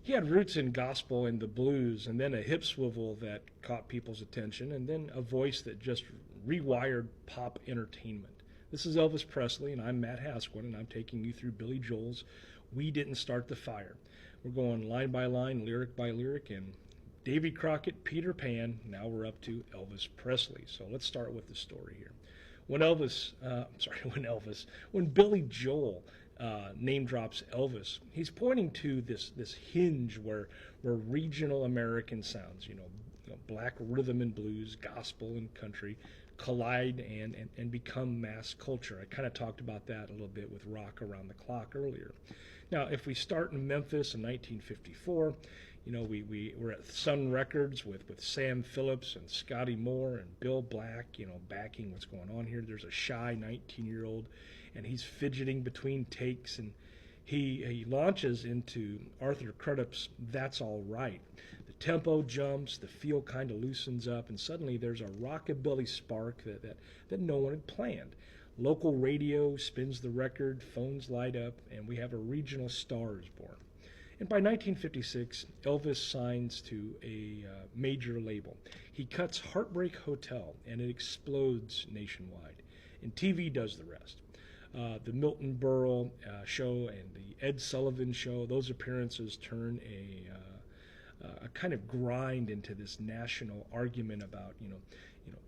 He had roots in gospel and the blues, and then a hip swivel that caught people's attention, and then a voice that just rewired pop entertainment. This is Elvis Presley, and I'm Matt Hasquin, and I'm taking you through Billy Joel's We Didn't Start the Fire. We're going line by line, lyric by lyric, and Davy Crockett, Peter Pan, now we're up to Elvis Presley. So let's start with the story here. When Billy Joel name drops Elvis, he's pointing to this hinge where regional American sounds, black rhythm and blues, gospel and country collide and become mass culture. I kind of talked about that a little bit with Rock Around the Clock earlier. Now, if we start in Memphis in 1954, we were at Sun Records with Sam Phillips and Scotty Moore and Bill Black, backing what's going on here. There's a shy 19-year-old, and he's fidgeting between takes, and he launches into Arthur Crudup's That's All Right. The tempo jumps, the feel kind of loosens up, and suddenly there's a rockabilly spark that no one had planned. Local radio spins the record, phones light up, and we have a regional star is born. And by 1956, Elvis signs to a major label. He cuts Heartbreak Hotel, and it explodes nationwide. And TV does the rest. The Milton Berle show and the Ed Sullivan show, those appearances turn a kind of grind into this national argument about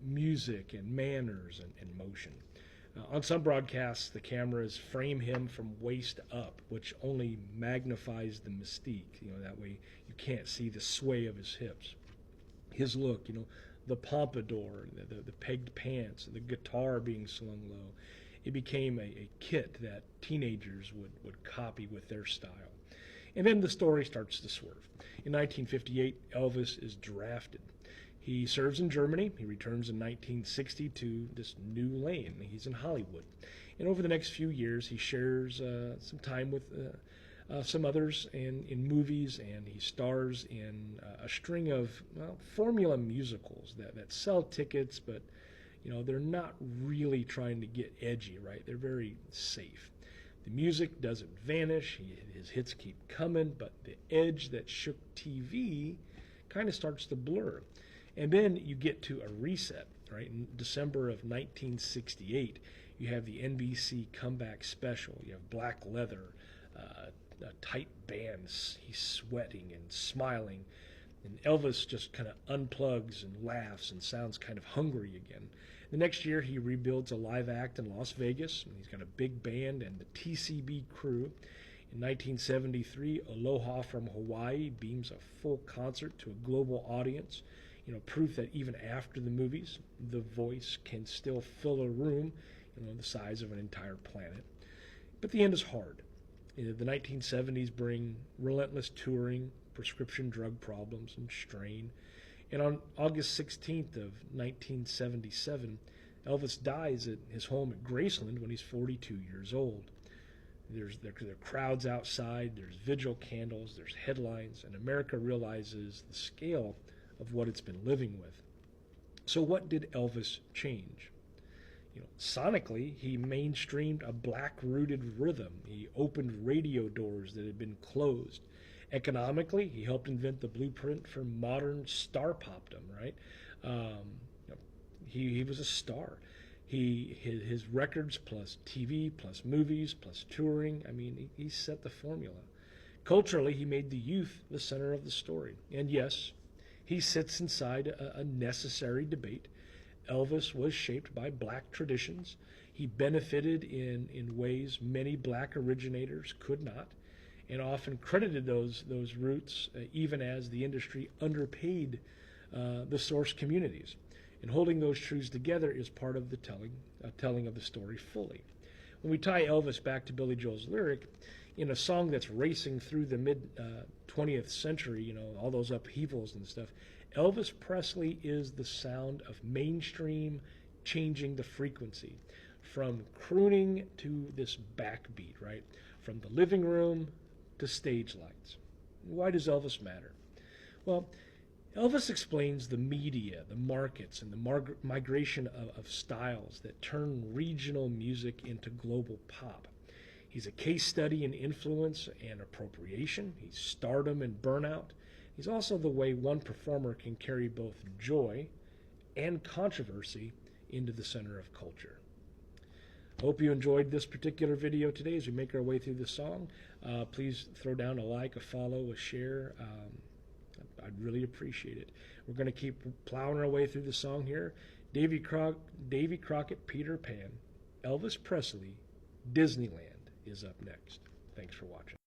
music and manners and motion. On some broadcasts, the cameras frame him from waist up, which only magnifies the mystique. That way you can't see the sway of his hips. His look, the pompadour, the pegged pants, the guitar being slung low. It became a kit that teenagers would copy with their style. And then the story starts to swerve. In 1958, Elvis is drafted. He serves in Germany. He returns in 1960 to this new lane. He's in Hollywood. And over the next few years, he shares some time with some others in movies, and he stars in a string of formula musicals that sell tickets, but they're not really trying to get edgy, right? They're very safe. The music doesn't vanish. His hits keep coming, but the edge that shook TV kind of starts to blur. And then you get to a reset, right? In December of 1968, you have the NBC comeback special. You have black leather, a tight band. He's sweating and smiling. And Elvis just kind of unplugs and laughs and sounds kind of hungry again. The next year, he rebuilds a live act in Las Vegas. And he's got a big band and the TCB crew. In 1973, Aloha from Hawaii beams a full concert to a global audience. Proof that even after the movies, the voice can still fill a room, the size of an entire planet. But the end is hard. The 1970s bring relentless touring, prescription drug problems, and strain. And on August 16th of 1977, Elvis dies at his home at Graceland when he's 42 years old. There are crowds outside, there's vigil candles, there's headlines, and America realizes the scale of what it's been living with. So what did Elvis change? Sonically, he mainstreamed a black-rooted rhythm. He opened radio doors that had been closed. Economically, he helped invent the blueprint for modern star popdom, right? He was a star. His records plus TV plus movies plus touring, he set the formula. Culturally, he made the youth the center of the story. And yes, he sits inside a necessary debate. Elvis was shaped by black traditions. He benefited in ways many black originators could not, and often credited those roots even as the industry underpaid the source communities. And holding those truths together is part of the telling of the story fully. When we tie Elvis back to Billy Joel's lyric, in a song that's racing through the mid-20th century, all those upheavals and stuff, Elvis Presley is the sound of mainstream changing the frequency from crooning to this backbeat, right? From the living room to stage lights. Why does Elvis matter? Well, Elvis explains the media, the markets, and the migration of styles that turn regional music into global pop. He's a case study in influence and appropriation. He's stardom and burnout. He's also the way one performer can carry both joy and controversy into the center of culture. Hope you enjoyed this particular video today as we make our way through the song. Please throw down a like, a follow, a share. I'd really appreciate it. We're going to keep plowing our way through the song here. Davy Crockett, Peter Pan, Elvis Presley, Disneyland is up next. Thanks for watching.